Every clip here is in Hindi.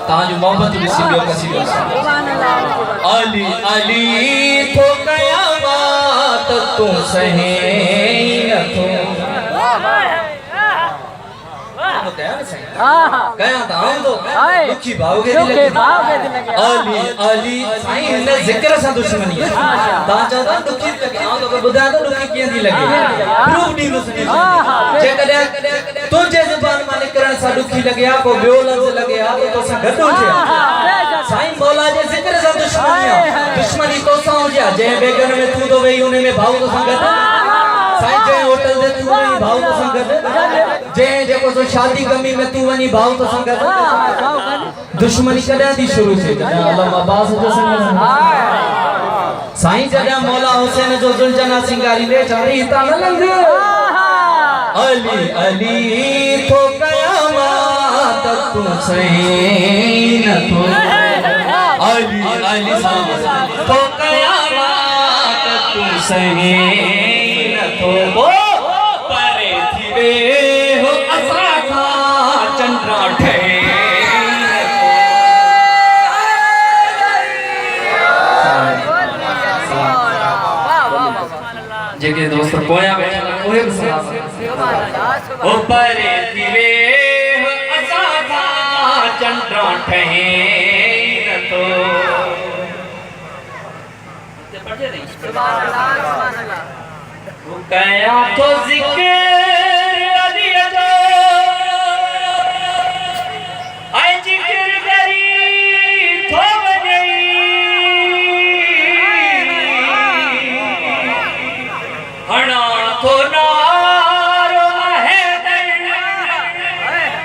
ताजु मोहब्बत में सिबियो कसीदो अली अली तो कयामत तू सहे न तो कया ताऊ तो दुखी भावगे दिल लगे अली अली साईं ने जिक्र सा दुश्मनी है ता चाहता दुखी लगे आ तो बुधा तो दुखी किया दी लगे प्रूफ दी दुश्मनी जे कदे तुझे जुबान माने करण सा दुखी लगे आ को बियो लफ्ज लगे आ तो सा गडो जे साईं मौला जे जिक्र सा दुश्मनी तो सा हो जा जे बेगन में तू तो वही उने में भाव तो संगत साईं जे होटल दे तू वही भाव तो संगत जे जेको तो शादी गमी में तू वनी भाव तो संगत दुश्मनी कदे दी शुरू से अल्लाह अब्बास जो संगत साईं जदा मौला हुसैन जो दुलजना सिंगारी ले चारी ताला लंग अली अली तो कयामत तू सही न तो अली अली तो कयामत तू सही न तो वो परे थी वे हो असा था चंद्रा ठे जेके दोस्त पोया बैठा ओहे सलाम ओ परे थी वे हो असा था चंद्रा ठे न तो कया तो जिक्र अली जो आई जिक्र करी तो बजई हना तो नारो है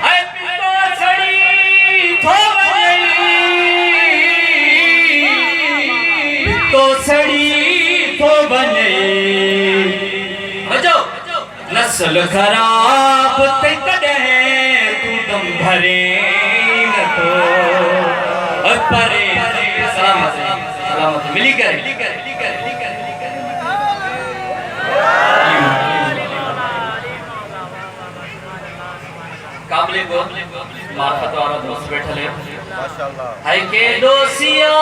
आई पितो सड़ी तो बजई पितो सड़ी तो बजई नस्ल खराब ते कदे तू दम भरे न तो परे सलामत मिली कर काबले को मार्फत वाला दोस्त बैठले माशाल्लाह है के दोसिया